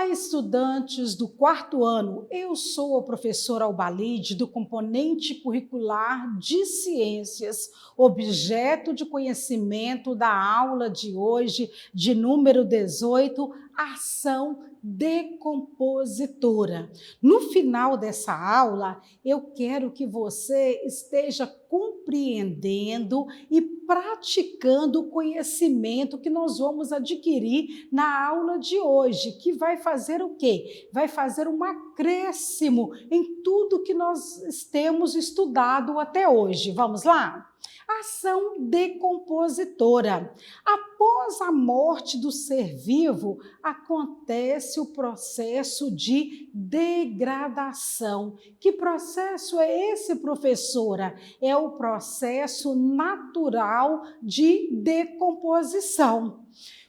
Olá, estudantes do quarto ano. Eu sou a professora Albalide, do componente curricular de Ciências, objeto de conhecimento da aula de hoje, de número 18, ação decompositora. No final dessa aula, eu quero que você esteja compreendendo e praticando o conhecimento que nós vamos adquirir na aula de hoje, que vai fazer o quê? Vai fazer um acréscimo em tudo que nós temos estudado até hoje. Vamos lá? Ação decompositora. Após a morte do ser vivo, acontece o processo de degradação. Que processo é esse, professora? É o processo natural de decomposição.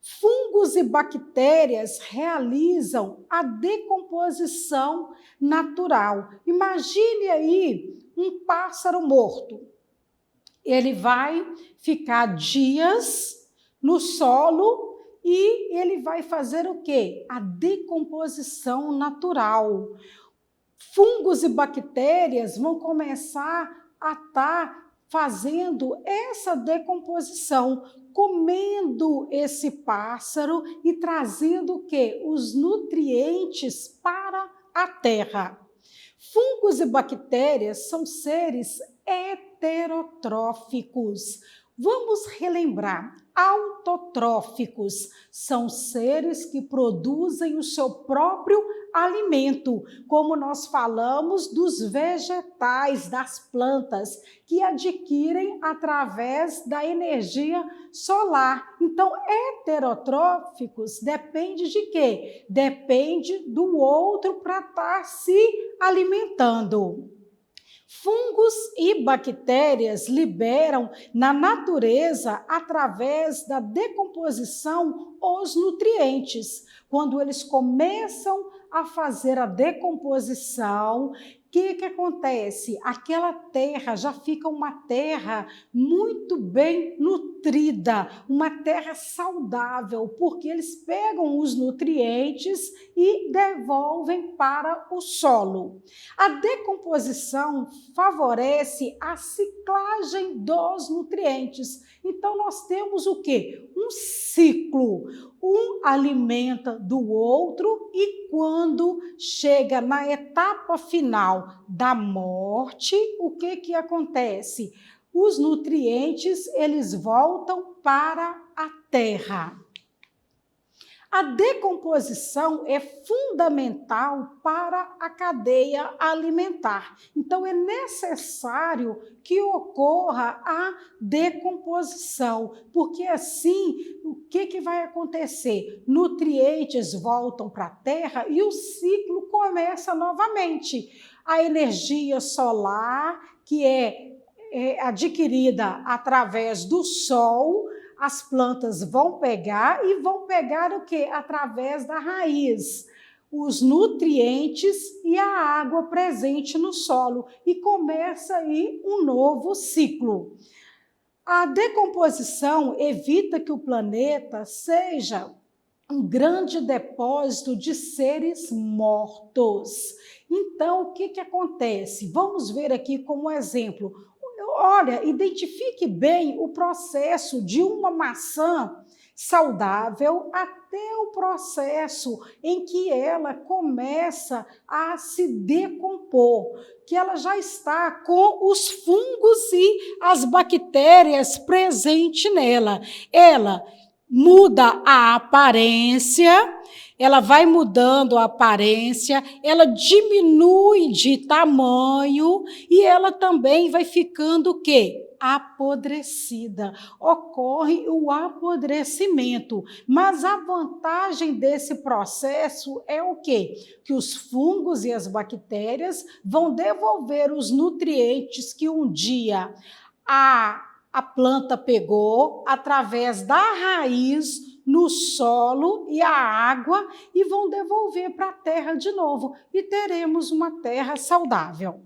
Fungos e bactérias realizam a decomposição natural. Imagine aí um pássaro morto. Ele vai ficar dias no solo e ele vai fazer o quê? A decomposição natural. Fungos e bactérias vão começar a estar fazendo essa decomposição, comendo esse pássaro e trazendo o quê? Os nutrientes para a terra. Fungos e bactérias são seres heterotróficos. Vamos relembrar, autotróficos são seres que produzem o seu próprio alimento, como nós falamos dos vegetais, das plantas, que adquirem através da energia solar. Então, heterotróficos depende de quê? Depende do outro para estar se alimentando. Fungos e bactérias liberam na natureza, através da decomposição, os nutrientes. Quando eles começam a fazer a decomposição, o que acontece? Aquela terra já fica uma terra muito bem nutrida, uma terra saudável, porque eles pegam os nutrientes e devolvem para o solo. A decomposição favorece a ciclagem dos nutrientes. Então, nós temos o quê? Um ciclo. Um alimenta do outro e quando chega na etapa final da morte, o que acontece? Os nutrientes, eles voltam para a terra. A decomposição é fundamental para a cadeia alimentar. Então, é necessário que ocorra a decomposição, porque assim, o que vai acontecer? Nutrientes voltam para a terra e o ciclo começa novamente. A energia solar, que é adquirida através do sol, as plantas vão pegar e vão pegar o quê? Através da raiz, os nutrientes e a água presente no solo e começa aí um novo ciclo. A decomposição evita que o planeta seja um grande depósito de seres mortos. Então, o que acontece? Vamos ver aqui como exemplo. Olha, identifique bem o processo de uma maçã saudável até o processo em que ela começa a se decompor, que ela já está com os fungos e as bactérias presentes nela. Ela muda a aparência, ela vai mudando a aparência, ela diminui de tamanho e ela também vai ficando o quê? Apodrecida. Ocorre o apodrecimento. Mas a vantagem desse processo é o quê? Que os fungos e as bactérias vão devolver os nutrientes que um dia a planta pegou através da raiz no solo e a água e vão devolver para a terra de novo e teremos uma terra saudável.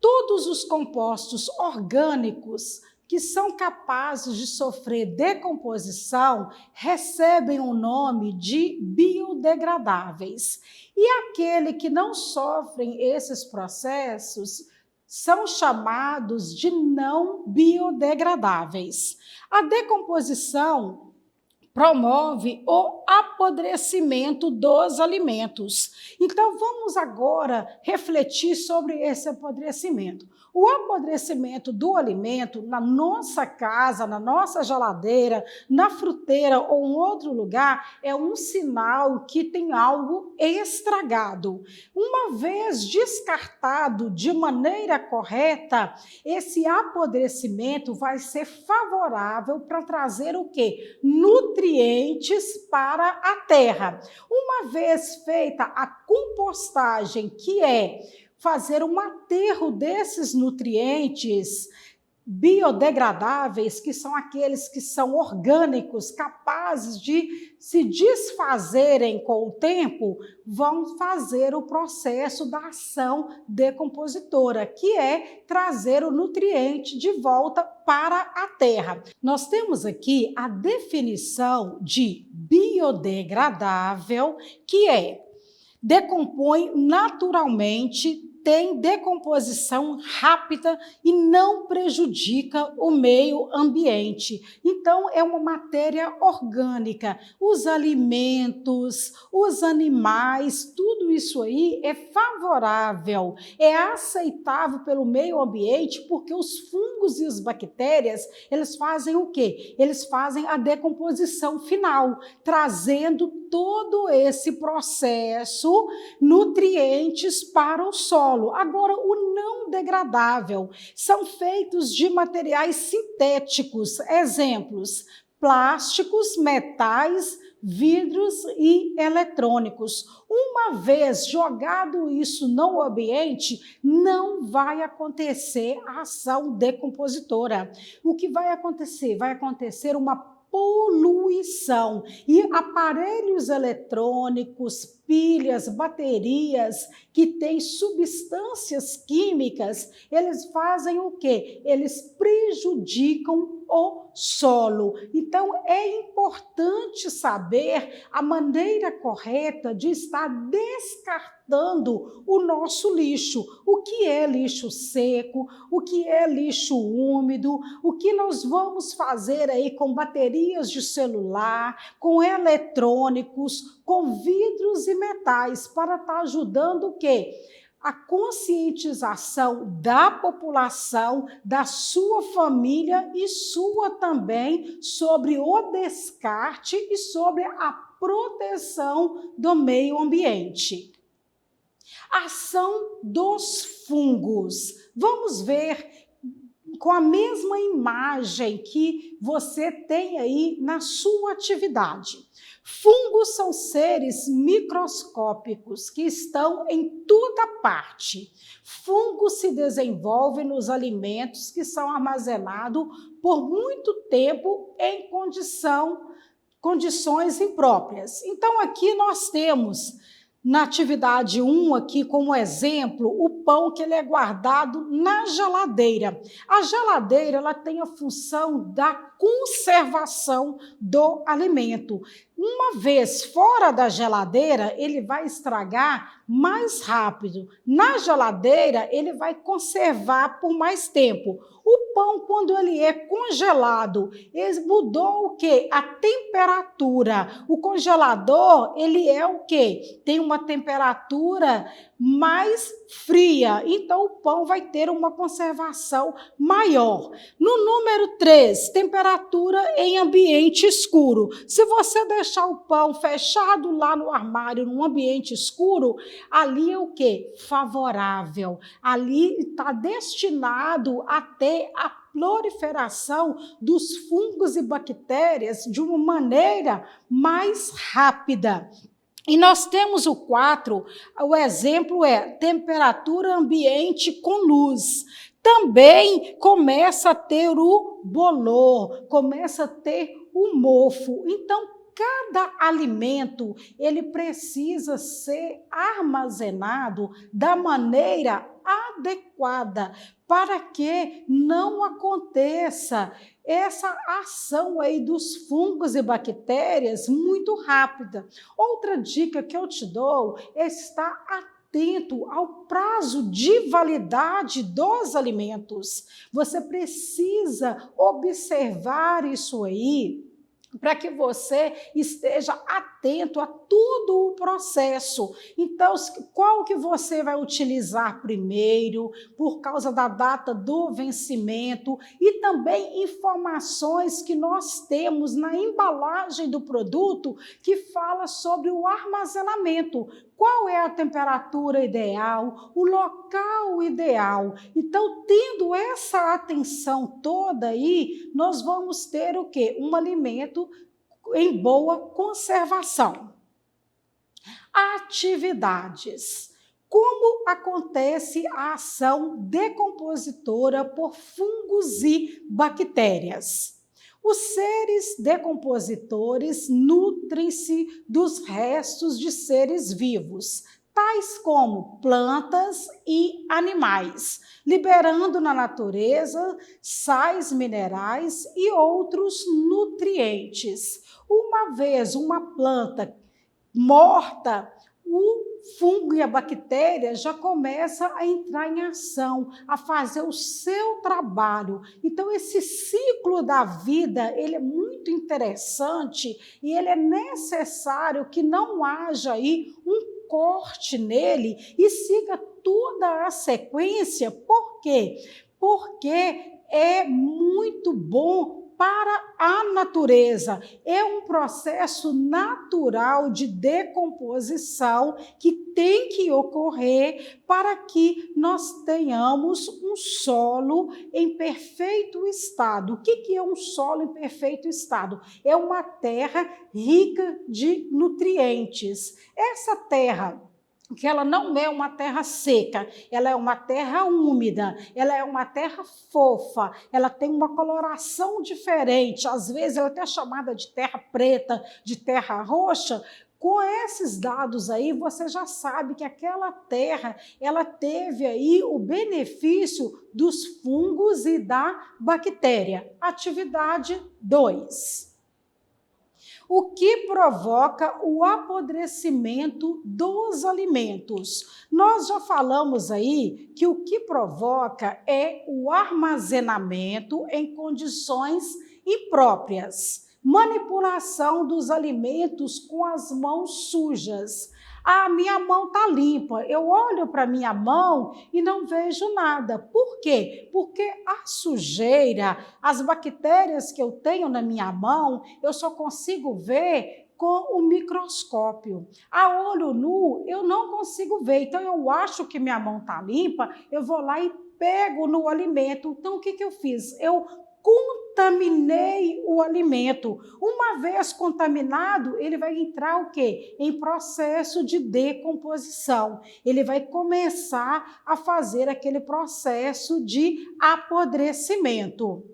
Todos os compostos orgânicos que são capazes de sofrer decomposição recebem o nome de biodegradáveis. E aquele que não sofrem esses processos são chamados de não biodegradáveis. A decomposição promove o apodrecimento dos alimentos. Então, vamos agora refletir sobre esse apodrecimento. O apodrecimento do alimento na nossa casa, na nossa geladeira, na fruteira ou em outro lugar é um sinal que tem algo estragado. Uma vez descartado de maneira correta, esse apodrecimento vai ser favorável para trazer o quê? Nutrientes para a terra. Uma vez feita a compostagem, que é fazer um aterro desses nutrientes biodegradáveis, que são aqueles que são orgânicos, capazes de se desfazerem com o tempo, vão fazer o processo da ação decompositora, que é trazer o nutriente de volta para a terra. Nós temos aqui a definição de biodegradável, que é: decompõe naturalmente, tem decomposição rápida e não prejudica o meio ambiente. Então, é uma matéria orgânica. Os alimentos, os animais, tudo isso aí é favorável, é aceitável pelo meio ambiente, porque os fungos e as bactérias, eles fazem o quê? Eles fazem a decomposição final, trazendo todo esse processo, nutrientes para o solo. Agora, o não degradável são feitos de materiais sintéticos, exemplos: plásticos, metais, vidros e eletrônicos. Uma vez jogado isso no ambiente, não vai acontecer a ação decompositora. O que vai acontecer? Vai acontecer uma poluição, e aparelhos eletrônicos, pilhas, baterias que têm substâncias químicas, eles fazem o quê? Eles prejudicam o solo. Então, é importante saber a maneira correta de estar descartando o nosso lixo. O que é lixo seco, o que é lixo úmido, o que nós vamos fazer aí com baterias de celular, com eletrônicos, com vidros e metais, para estar ajudando o quê? A conscientização da população, da sua família e sua também, sobre o descarte e sobre a proteção do meio ambiente. Ação dos fungos. Vamos ver com a mesma imagem que você tem aí na sua atividade. Fungos são seres microscópicos que estão em toda parte. Fungos se desenvolvem nos alimentos que são armazenados por muito tempo em condições impróprias. Então, aqui nós temos, na atividade 1, aqui como exemplo, o pão que ele é guardado na geladeira. A geladeira, ela tem a função da conservação do alimento. Uma vez fora da geladeira, ele vai estragar mais rápido. Na geladeira, ele vai conservar por mais tempo. O pão, quando ele é congelado, ele mudou o quê? A temperatura. O congelador, ele é o quê? Tem uma temperatura mais fria, então o pão vai ter uma conservação maior. No número 3, temperatura em ambiente escuro. Se você deixar o pão fechado lá no armário, num ambiente escuro, ali é o quê? Favorável. Ali está destinado a ter a proliferação dos fungos e bactérias de uma maneira mais rápida. E nós temos o 4, o exemplo é temperatura ambiente com luz. Também começa a ter o bolor, começa a ter o mofo. Então, cada alimento, ele precisa ser armazenado da maneira adequada para que não aconteça essa ação aí dos fungos e bactérias muito rápida. Outra dica que eu te dou é estar atento ao prazo de validade dos alimentos. Você precisa observar isso aí, para que você esteja atento a todo o processo. Então, qual que você vai utilizar primeiro, por causa da data do vencimento, e também informações que nós temos na embalagem do produto que fala sobre o armazenamento. Qual é a temperatura ideal, o local ideal. Então, tendo essa atenção toda aí, nós vamos ter o quê? Um alimento em boa conservação. Atividades. Como acontece a ação decompositora por fungos e bactérias? Os seres decompositores nutrem-se dos restos de seres vivos, tais como plantas e animais, liberando na natureza sais minerais e outros nutrientes. Uma vez uma planta morta, o fungo e a bactéria já começa a entrar em ação, a fazer o seu trabalho. Então, esse ciclo da vida, ele é muito interessante e ele é necessário que não haja aí um corte nele e siga toda a sequência. Por quê? Porque é muito bom para a natureza. É um processo natural de decomposição que tem que ocorrer para que nós tenhamos um solo em perfeito estado. O que é um solo em perfeito estado? É uma terra rica de nutrientes. Essa terra, que ela não é uma terra seca, ela é uma terra úmida, ela é uma terra fofa, ela tem uma coloração diferente, às vezes ela é até chamada de terra preta, de terra roxa. Com esses dados aí, você já sabe que aquela terra, ela teve aí o benefício dos fungos e da bactéria. Atividade 2. O que provoca o apodrecimento dos alimentos? Nós já falamos aí que o que provoca é o armazenamento em condições impróprias, manipulação dos alimentos com as mãos sujas. A minha mão está limpa, eu olho para a minha mão e não vejo nada. Por quê? Porque a sujeira, as bactérias que eu tenho na minha mão, eu só consigo ver com o microscópio. A olho nu, eu não consigo ver. Então, eu acho que minha mão está limpa, eu vou lá e pego no alimento. Então, o que eu fiz? Eu contaminei o alimento. Uma vez contaminado, ele vai entrar o quê? Em processo de decomposição. Ele vai começar a fazer aquele processo de apodrecimento.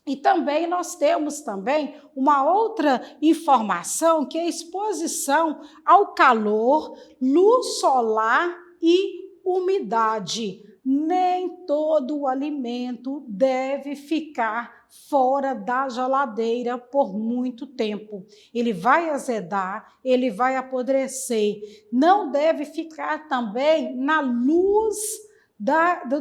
E também nós temos também uma outra informação, que é a exposição ao calor, luz solar e umidade. Nem todo o alimento deve ficar fora da geladeira por muito tempo. Ele vai azedar, ele vai apodrecer. Não deve ficar também na luz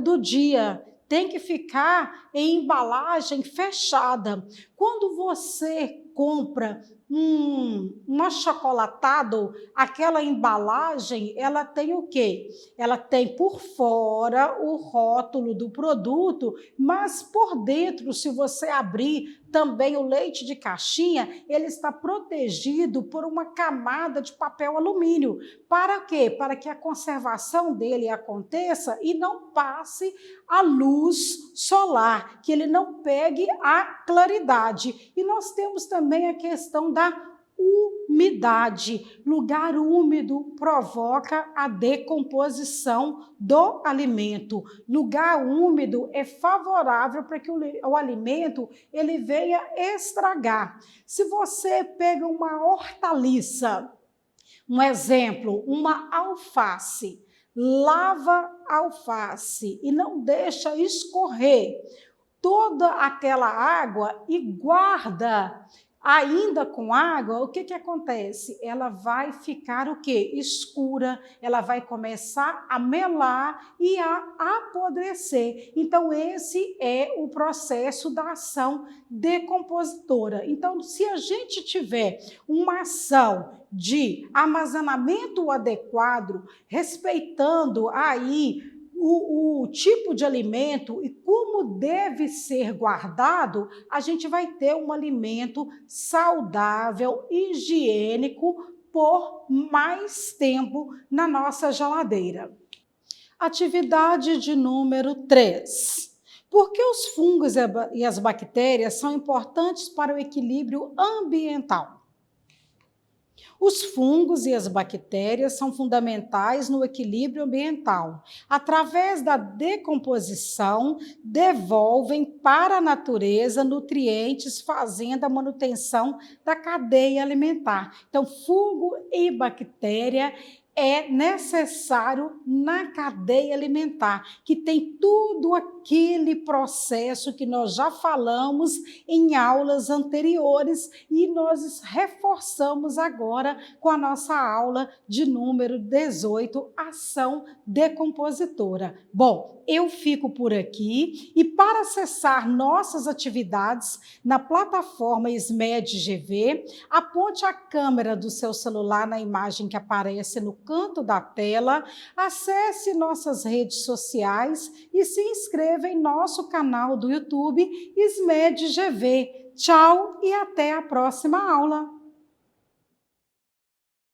do dia. Tem que ficar em embalagem fechada. Quando você compra um achocolatado, aquela embalagem, ela tem o quê? Ela tem por fora o rótulo do produto, mas por dentro, se você abrir também o leite de caixinha, ele está protegido por uma camada de papel alumínio. Para quê? Para que a conservação dele aconteça e não passe a luz solar, que ele não pegue a claridade. E nós temos também a questão da umidade. Lugar úmido provoca a decomposição do alimento. Lugar úmido é favorável para que o alimento ele venha estragar. Se você pega uma hortaliça, um exemplo, uma alface, lava a alface e não deixa escorrer toda aquela água e guarda ainda com água, o que acontece? Ela vai ficar o quê? Escura, ela vai começar a melar e a apodrecer. Então, esse é o processo da ação decompositora. Então, se a gente tiver uma ação de armazenamento adequado, respeitando aí o tipo de alimento e como deve ser guardado, a gente vai ter um alimento saudável, higiênico, por mais tempo na nossa geladeira. Atividade de número 3. Por que os fungos e as bactérias são importantes para o equilíbrio ambiental? Os fungos e as bactérias são fundamentais no equilíbrio ambiental. Através da decomposição, devolvem para a natureza nutrientes, fazendo a manutenção da cadeia alimentar. Então, fungo e bactéria é necessário na cadeia alimentar, que tem tudo aquele processo que nós já falamos em aulas anteriores e nós reforçamos agora com a nossa aula de número 18, ação decompositora. Bom, eu fico por aqui e para acessar nossas atividades na plataforma SMED GV, aponte a câmera do seu celular na imagem que aparece no canto da tela, acesse nossas redes sociais e se inscreva em nosso canal do YouTube SMED GV. Tchau e até a próxima aula!